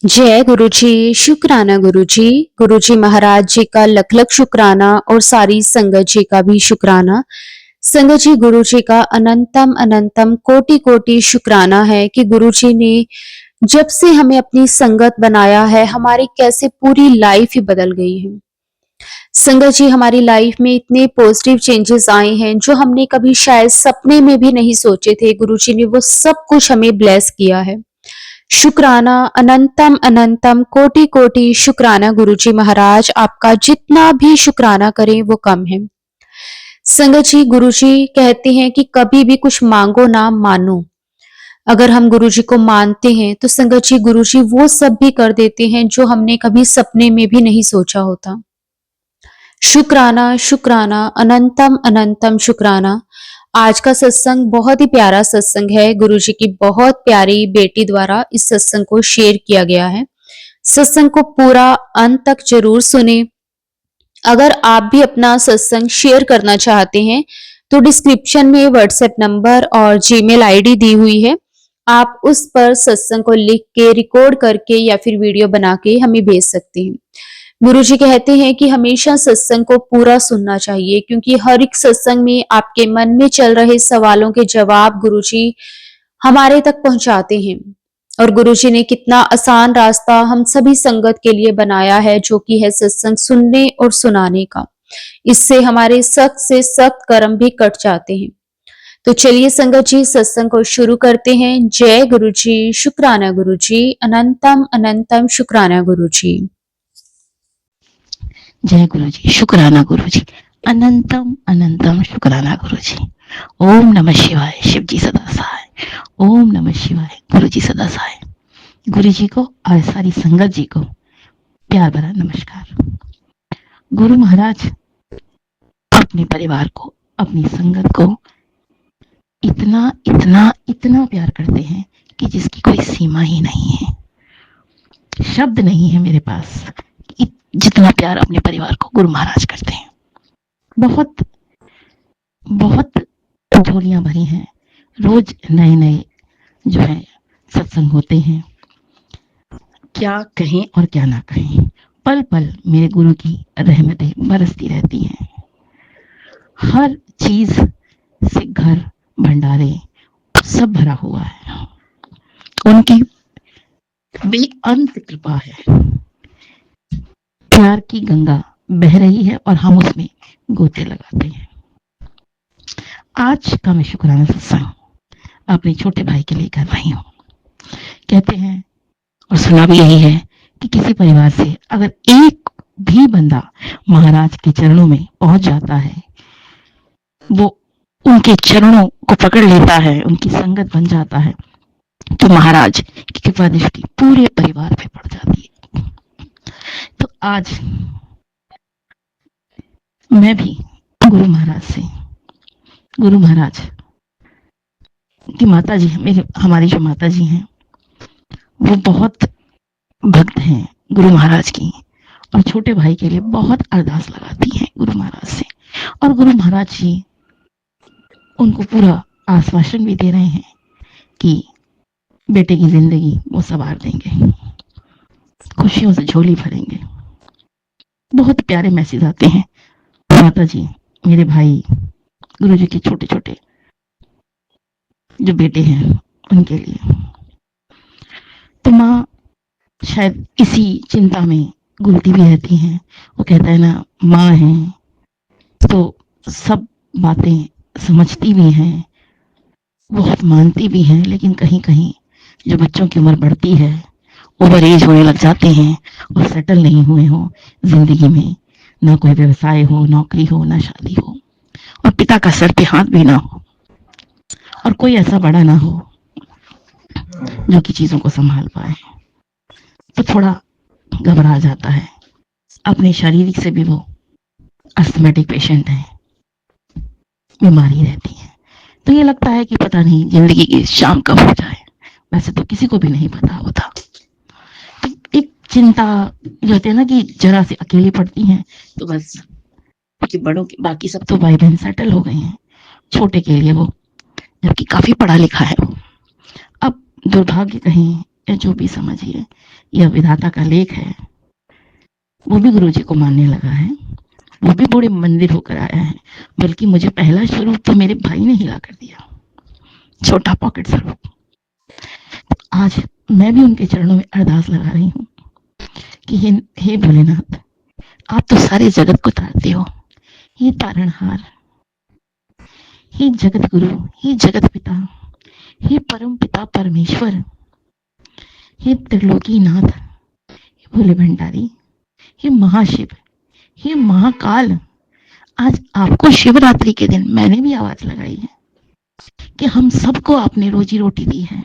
जय गुरुजी, शुक्राना गुरुजी। गुरुजी महाराज जी का लख लख शुक्राना और सारी संगत जी का भी शुक्राना। संगत जी, गुरुजी का अनंतम अनंतम कोटि कोटि शुक्राना है कि गुरुजी ने जब से हमें अपनी संगत बनाया है, हमारी कैसे पूरी लाइफ ही बदल गई है। संगत जी, हमारी लाइफ में इतने पॉजिटिव चेंजेस आए हैं जो हमने कभी शायद सपने में भी नहीं सोचे थे। गुरुजी ने वो सब कुछ हमें ब्लेस किया है। शुक्राना, अनंतम अनंतम कोटि कोटि शुक्राना गुरुजी महाराज। आपका जितना भी शुक्राना करें वो कम है। संगत जी, गुरुजी कहते हैं कि कभी भी कुछ मांगो ना मानो। अगर हम गुरुजी को मानते हैं तो संगत जी, गुरुजी वो सब भी कर देते हैं जो हमने कभी सपने में भी नहीं सोचा होता। शुक्राना शुक्राना, अनंतम अनंतम शुक्राना। आज का सत्संग बहुत ही प्यारा सत्संग है। गुरुजी की बहुत प्यारी बेटी द्वारा इस सत्संग को शेयर किया गया है। सत्संग को पूरा अंत तक जरूर सुने। अगर आप भी अपना सत्संग शेयर करना चाहते हैं तो डिस्क्रिप्शन में व्हाट्सएप नंबर और जीमेल आईडी दी हुई है। आप उस पर सत्संग को लिख के, रिकॉर्ड करके या फिर वीडियो बना के हमें भेज सकते हैं। गुरुजी कहते हैं कि हमेशा सत्संग को पूरा सुनना चाहिए, क्योंकि हर एक सत्संग में आपके मन में चल रहे सवालों के जवाब गुरुजी हमारे तक पहुंचाते हैं। और गुरुजी ने कितना आसान रास्ता हम सभी संगत के लिए बनाया है, जो कि है सत्संग सुनने और सुनाने का। इससे हमारे सख्त से सख्त कर्म भी कट जाते हैं। तो चलिए संगत जी, सत्संग को शुरू करते हैं। जय गुरुजी, शुक्राना गुरुजी, अनंतम अनंतम शुक्राना गुरुजी। जय गुरुजी, शुक्राना गुरुजी, अनंतम अनंतम शुक्राना गुरुजी। ओम नमः शिवाय, शिव जी सदा सहाय। ओम नमः शिवाय, गुरु जी सदा सहाय। गुरु जी को और सारी संगत जी को प्यार भरा नमस्कार। गुरु महाराज अपने परिवार को, अपनी संगत को इतना इतना इतना प्यार करते हैं कि जिसकी कोई सीमा ही नहीं है। शब्द नहीं है मेरे पास जितना प्यार अपने परिवार को गुरु महाराज करते हैं। बहुत बहुत झोलियां भरी हैं। रोज नए नए जो है सत्संग होते हैं। क्या कहें और क्या ना कहें, पल पल मेरे गुरु की रहमतें बरसती रहती हैं। हर चीज से घर भंडारे सब भरा हुआ है। उनकी बेअंत कृपा है। प्यार की गंगा बह रही है और हम उसमें गोते लगाते हैं। आज का मैं शुक्राना सत्संग अपने छोटे भाई के लिए कर रही हूँ। कहते हैं और सुना भी यही है कि किसी परिवार से अगर एक भी बंदा महाराज के चरणों में पहुंच जाता है, वो उनके चरणों को पकड़ लेता है, उनकी संगत बन जाता है, तो महाराज की कृपा दृष्टि पूरे परिवार पे पड़ जाती है। तो आज मैं भी गुरु महाराज की माता जी, हमारी जो माता जी हैं वो बहुत भक्त हैं गुरु महाराज की, और छोटे भाई के लिए बहुत अरदास लगाती हैं गुरु महाराज से। और गुरु महाराज जी उनको पूरा आश्वासन भी दे रहे हैं कि बेटे की जिंदगी वो संवार देंगे, खुशियों से झोली भरेंगे। बहुत प्यारे मैसेज आते हैं माता जी, मेरे भाई, गुरु जी के छोटे छोटे जो बेटे हैं उनके लिए। तो माँ शायद इसी चिंता में घुलती भी रहती हैं। वो कहता है ना, माँ है तो सब बातें समझती भी हैं, बहुत मानती भी हैं, लेकिन कहीं कहीं जो बच्चों की उम्र बढ़ती है, ओवर एज होने लग जाते हैं और सेटल नहीं हुए हो जिंदगी में, ना कोई व्यवसाय हो, नौकरी हो, ना शादी हो, और पिता का सर पे हाथ भी ना हो, और कोई ऐसा बड़ा ना हो जो कि चीजों को संभाल पाए, तो थोड़ा घबरा जाता है। अपने शारीरिक से भी वो अस्थमेटिक पेशेंट है, बीमारी रहती है। तो ये लगता है कि पता नहीं जिंदगी की शाम कब हो जाए। वैसे तो किसी को भी नहीं पता होता। तो एक चिंता जो होती है ना कि जरा से अकेली पड़ती हैं, तो बस, क्योंकि बड़ों के बाकी सब तो भाई बहन सेटल हो गए हैं, छोटे के लिए वो, जबकि काफी पढ़ा लिखा है वो। अब दुर्भाग्य कहें या जो भी समझिए, यह विधाता का लेख है। वो भी गुरुजी को मानने लगा है, वो भी बड़े मंदिर होकर आया है, बल्कि मुझे पहला स्वरूप तो मेरे भाई ने ही ला कर दिया, छोटा पॉकेट स्वरूप। आज मैं भी उनके चरणों में अरदास लगा रही हूँ कि हे भोलेनाथ, आप तो सारे जगत को तारते हो, हे तारणहार, हे जगत गुरु, हे जगत पिता, हे परम पिता परमेश्वर, हे त्रिलोकीनाथ, हे भोले भंडारी, हे महाशिव, हे महाकाल। आज आपको शिवरात्रि के दिन मैंने भी आवाज लगाई है कि हम सबको आपने रोजी रोटी दी है,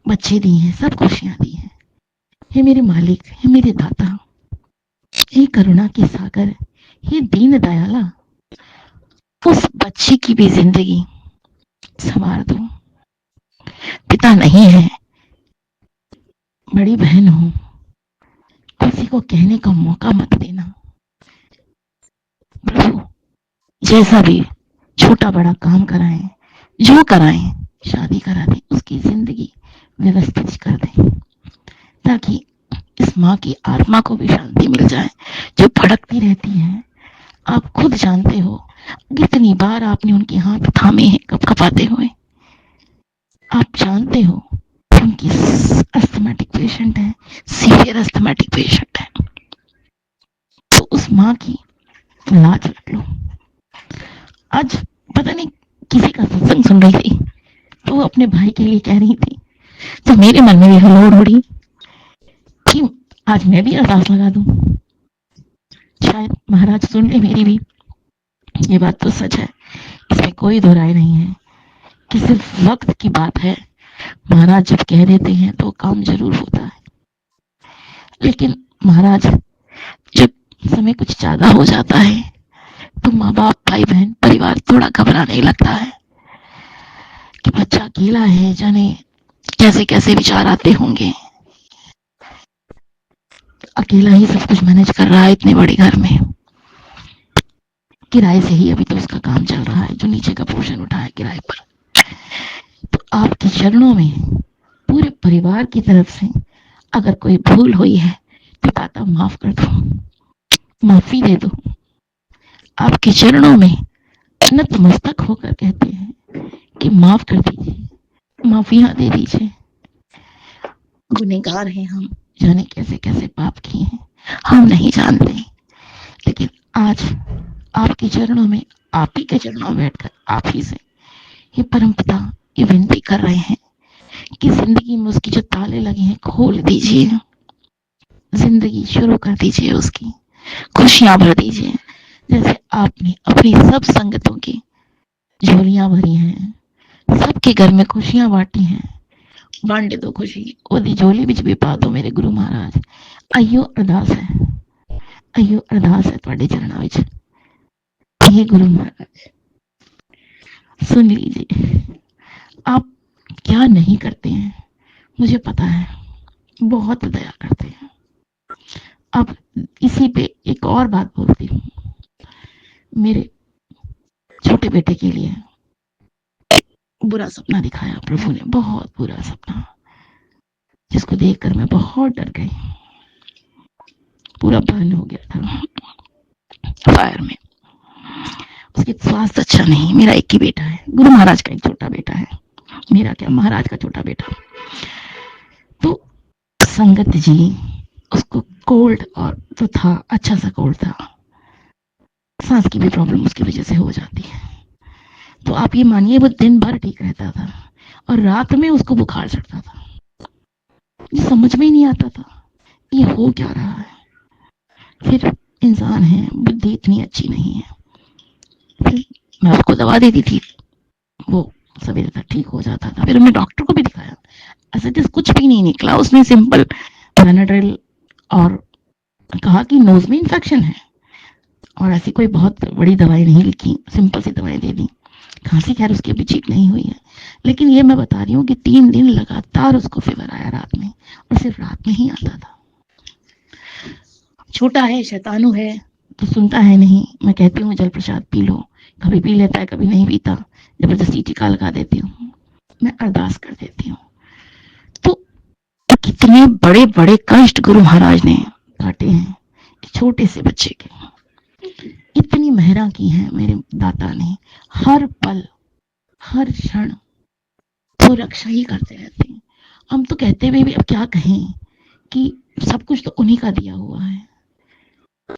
बच्चे दी हैं, सब खुशियां दी हैं। हे मेरे मालिक, हे मेरे दाता, हे करुणा के सागर, हे दीन दयाला, उस बच्चे की भी जिंदगी संवार दो। पिता नहीं है, बड़ी बहन हो, किसी को कहने का मौका मत देना प्रभु। जैसा भी छोटा बड़ा काम कराएं, जो कराएं, शादी करा दें, उसकी जिंदगी व्यवस्थित कर दें, ताकि इस माँ की आत्मा को भी शांति मिल जाए जो भड़कती रहती है। आप खुद जानते हो कितनी बार आपने उनके हाथ थामे हैं कपकपाते हुए। आप जानते हो उनकी अस्थमेटिक पेशेंट है, सीवियर अस्थमेटिक पेशेंट है, तो उस माँ की लाज रख लो। आज पता नहीं किसी का सत्संग सुन रही थी, तो वो अपने भाई के लिए कह रही थी, तो मेरे मन में भी हलोड़ उड़ी कि आज मैं भी अरदास लगा दूं, शायद महाराज सुन ले मेरी भी। ये बात तो सच है, इसमें कोई दो राय नहीं है कि सिर्फ वक्त की बात है। महाराज जब कह देते हैं तो काम जरूर होता है, लेकिन महाराज जब समय कुछ ज्यादा हो जाता है तो माँ बाप, भाई बहन, परिवार थोड़ा घबराने लगता है कि बच्चा अकेला है, जाने कैसे कैसे विचार आते होंगे, अकेला ही सब कुछ मैनेज कर रहा है इतने बड़े घर में, किराए से ही अभी तो उसका काम चल रहा है, जो नीचे का पोर्शन उठा है किराए पर। तो आपके चरणों में पूरे परिवार की तरफ से अगर कोई भूल हुई है तो दाता माफ कर दो, माफी दे दो। आपके चरणों में नतमस्तक होकर कहते हैं कि माफ कर दीजिए, माफियां दे दीजिए। गुनहगार हैं हम, जाने कैसे कैसे पाप किए हैं, हम नहीं जानते, लेकिन आज आपके चरणों में, आप ही के चरणों में बैठकर आप ही से ये परमपिता ये विनती कर रहे हैं कि जिंदगी में उसकी जो ताले लगे हैं खोल दीजिए, जिंदगी शुरू कर दीजिए, उसकी खुशियां भर दीजिए। जैसे आपने अपनी सब संगतों की झोलियां भरी हैं, सबके घर में खुशियां बांटी हैं, बांटे दो खुशी, ओदी झोली विच भी पा दो मेरे गुरु महाराज। अयो अरदास है, अयो अरदास है तुहाडे चरणों विच। हे गुरु महाराज सुन लीजिए, आप क्या नहीं करते हैं मुझे पता है, बहुत दया करते हैं। अब इसी पे एक और बात बोलती हूँ, मेरे छोटे बेटे के लिए बुरा सपना दिखाया प्रभु ने, बहुत बुरा सपना, जिसको देखकर मैं बहुत डर गई, पूरा बर्न हो गया था फायर में। उसकी स्वास्थ्य अच्छा नहीं, मेरा एक ही बेटा है, गुरु महाराज का एक छोटा बेटा है, मेरा क्या महाराज का छोटा बेटा। तो संगत जी उसको कोल्ड और तो था, अच्छा सा कोल्ड था, सांस की भी प्रॉब्लम उसकी वजह से हो जाती है। तो आप ये मानिए वो दिन भर ठीक रहता था और रात में उसको बुखार चढ़ता था, ये समझ में ही नहीं आता था ये हो क्या रहा है। फिर इंसान है, बुद्धि इतनी अच्छी नहीं है, फिर मैं उसको दवा देती थी, वो सवेरे तक ठीक हो जाता था। फिर हमने डॉक्टर को भी दिखाया, ऐसा जैसे कुछ भी नहीं निकला। उसने सिंपल पैनाड्रिल और कहा कि नोज में इन्फेक्शन है, और ऐसी कोई बहुत बड़ी दवाई नहीं लिखी, सिंपल सी दवाई दे दी। खांसी खैर उसकी अभी ठीक नहीं हुई है, लेकिन ये मैं बता रही हूँ कि 3 दिन लगातार उसको फीवर आया रात में, और सिर्फ रात में ही आता था। छोटा है, शैतानु है, तो सुनता है नहीं। मैं कहती हूँ जल प्रसाद पी लो, कभी पी लेता है, कभी नहीं पीता, जबरदस्ती टीका लगा देती हूँ, मैं अरदास कर देती हूँ। तो इतने बड़े बड़े कष्ट गुरु महाराज ने काटे हैं छोटे से बच्चे के। इतनी मेहरा की है मेरे दाता ने, हर पल हर क्षण वो रक्षा ही करते रहते हैं। हम तो कहते हुए भी अब क्या कहें कि सब कुछ तो उन्हीं का दिया हुआ है,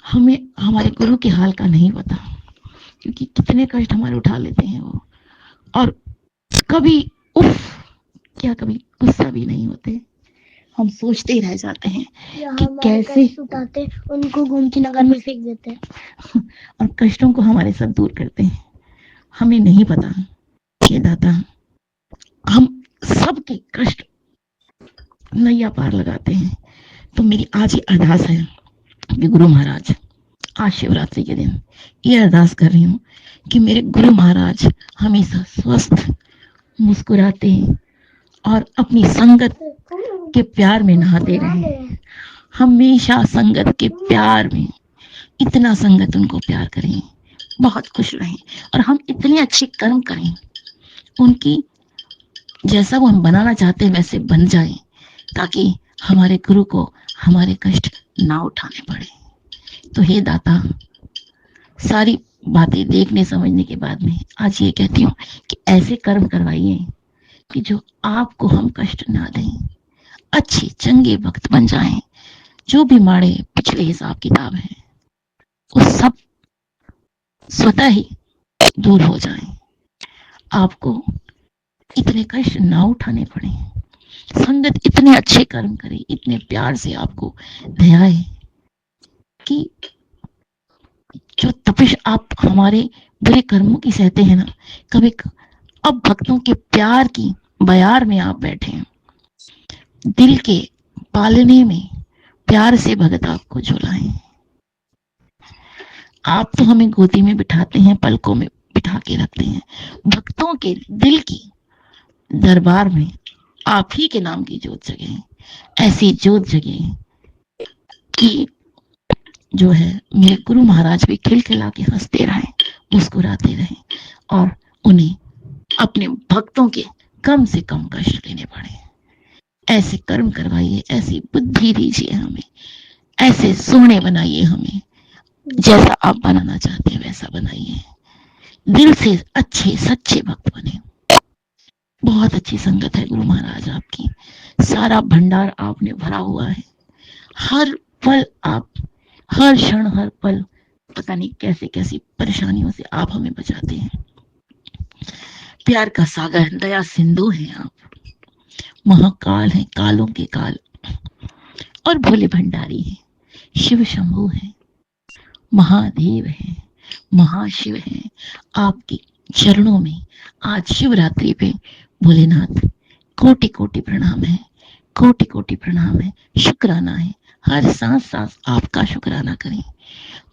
हमें हमारे गुरु के हाल का नहीं पता, क्योंकि कितने कष्ट हमारे उठा लेते हैं वो, और कभी उफ क्या कभी गुस्सा भी नहीं होते। हम सोचते ही रह जाते हैं कि कैसे उठाते उनको गोमती नगर में फेंक देते हैं और कष्टों को हमारे सब दूर करते हैं। हमें नहीं पता ये दाता हम सबके कष्ट नैया पार लगाते हैं। तो मेरी आज ही अरदास है कि गुरु महाराज, आज शिवरात्रि के दिन ये अरदास कर रही हूँ कि मेरे गुरु महाराज हमेशा स्वस्थ, मुस्कुराते और अपनी संगत के प्यार में नहाते रहें, हमेशा संगत के प्यार में, इतना संगत उनको प्यार करें, बहुत खुश रहें और हम इतने अच्छे कर्म करें उनकी जैसा वो हम बनाना चाहते हैं वैसे बन जाए, ताकि हमारे गुरु को हमारे कष्ट ना उठाने पड़े। तो हे दाता, सारी बातें देखने समझने के बाद में आज ये कहती हूँ कि ऐसे कर्म करवाइए कि जो आपको हम कष्ट ना दें, अच्छे चंगे वक्त बन जाएं, जो भी माड़े पिछले हिसाब किताब है वो सब स्वतः ही दूर हो जाएं, आपको इतने कष्ट ना उठाने पड़े, संगत इतने अच्छे कर्म करे, इतने प्यार से आपको दयाए कि जो तपिश आप हमारे बुरे कर्मों की सहते हैं ना, कभी अब भक्तों के प्यार की बयार में आप बैठे हैं, दिल के पालने में प्यार से भगत आपको झुलाएं। आप तो हमें गोदी में बिठाते हैं, पलकों में बिठा के रखते हैं, भक्तों के दिल की दरबार में आप ही के नाम की जोत जगे, ऐसी जोत जगे कि जो है मेरे गुरु महाराज भी खिलखिला के हंसते रहें, मुस्कुराते रहें और उन्हें अपने भक्तों के कम से कम कष्ट लेने पड़े। ऐसे कर्म करवाइए, ऐसी बुद्धि दीजिए हमें, ऐसे सोने बनाइए हमें, जैसा आप बनाना चाहते हैं वैसा बनाइए, दिल से अच्छे सच्चे भक्त बने। बहुत अच्छी संगत है गुरु महाराज आपकी, सारा भंडार आपने भरा हुआ है, हर पल आप, हर क्षण हर पल पता नहीं कैसे कैसी परेशानियों से आप हमें बचाते हैं। प्यार का सागर, दया सिंधु हैं आप, महाकाल हैं, कालों के काल और भोले भंडारी हैं, शिव शंभु हैं, महादेव हैं, महाशिव हैं। आपके चरणों में आज शिवरात्रि पे भोलेनाथ कोटि कोटि प्रणाम है, कोटि कोटि प्रणाम है, शुक्राना है। हर सांस सांस आपका शुक्राना करें,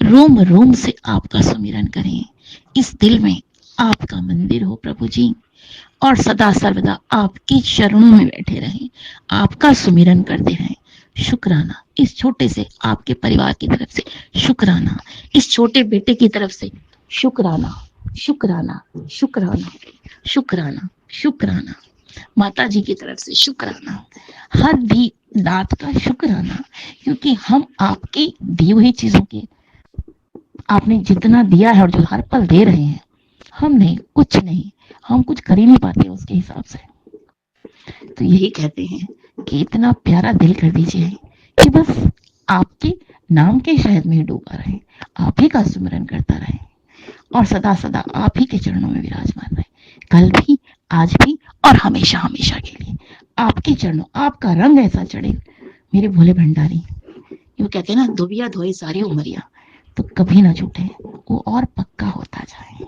रोम रोम से आपका सुमिरन करें, इस दिल में आपका मंदिर हो प्रभु जी, और सदा सर्वदा आपकी चरणों में बैठे रहें, आपका सुमिरन करते रहें। शुक्राना इस छोटे से आपके परिवार की तरफ से, शुक्राना इस छोटे बेटे की तरफ से, शुक्राना शुक्राना शुक्राना शुक्राना शुक्राना, माता जी की तरफ से शुक्राना, हर दी दात का शुक्राना, क्योंकि हम आपकी दी हुई चीजों के, आपने जितना दिया है और जो हर पल दे रहे हैं, हम नहीं, कुछ नहीं, हम कुछ कर ही नहीं पाते उसके हिसाब से। तो यही कहते हैं कि इतना प्यारा दिल कर दीजिए कि बस आपके नाम के शहद में डूबा रहे, आप ही का सुमिरन करता रहे और सदा सदा आप ही के चरणों में विराजमान रहे, कल भी, आज भी और हमेशा हमेशा के लिए आपके चरणों, आपका रंग ऐसा चढ़े मेरे भोले भंडारी। यूं कहते हैं ना, धोबिया धोए सारी उमरिया, तो कभी ना छूटे, वो और पक्का होता जाए।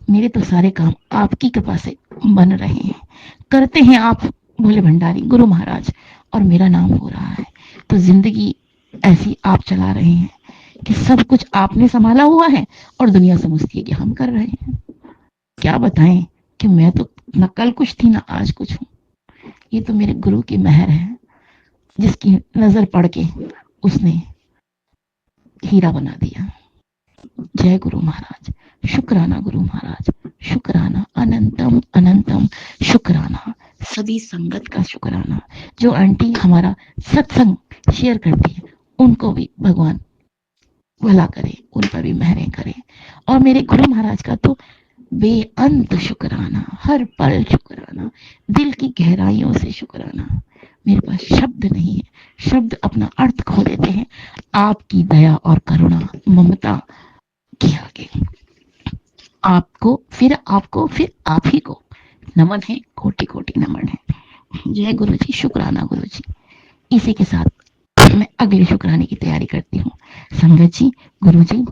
मेरे तो सारे काम आपकी कृपा से बन रहे हैं, करते हैं आप भोले भंडारी गुरु महाराज, और मेरा नाम हो रहा है। तो जिंदगी ऐसी आप चला रहे हैं कि सब कुछ आपने संभाला हुआ है और दुनिया समझती है कि हम कर रहे हैं। क्या बताएं कि मैं तो न कल कुछ थी ना आज कुछ हूँ, ये तो मेरे गुरु की मेहर है, जिसकी नजर पड़ के उसने हीरा बना दिया। जय गुरु महाराज, शुक्राना गुरु महाराज, शुक्राना, अनंतम अनंतम शुक्राना, सभी संगत का शुक्राना। जो आंटी हमारा सत्संग शेयर करती है उनको भी भगवान भला करे, उन पर भी मेहरें करे। और मेरे गुरु महाराज का तो बेअंत शुक्राना, हर पल शुक्राना, दिल की गहराइयों से शुक्राना। मेरे पास शब्द नहीं है, शब्द अपना अर्थ खो देते हैं आपकी दया और करुणा ममता के आगे। आपको फिर आप ही को नमन है, कोटि कोटि नमन है। जय गुरु जी, शुक्राना गुरु जी। इसी के साथ मैं अगले शुक्राने की तैयारी करती हूँ। संगत जी, गुरु जी,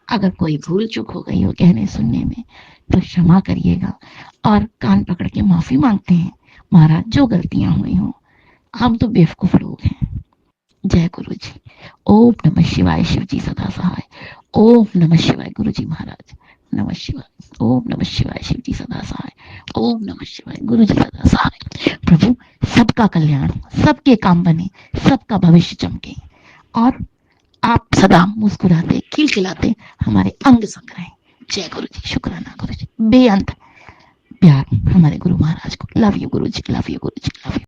अगर कोई भूल चूक हो गई हो कहने सुनने में तो क्षमा करिएगा और कान पकड़ के माफी मांगते हैं। महाराज, जो गलतियां हुई हो, हम तो बेवकूफ लोग हैं। जय गुरु जी। ओम नमः शिवाय, शिव जी सदा सहाय। ओम नमः शिवाय गुरु जी महाराज, नमः शिवाय। ओम नमः शिवाय, शिव जी सदा सहाय। ओम नमः शिवाय, गुरु जी सदा सहाय। प्रभु, सबका कल्याण, सबके काम बने, सबका भविष्य चमके और आप सदा मुस्कुराते खिलखिलाते हमारे अंग संग रहें। जय गुरु जी, शुक्राना गुरु जी। बेअंत प्यार हमारे गुरु महाराज को। Love you Guru ji, love you Guru ji, love you.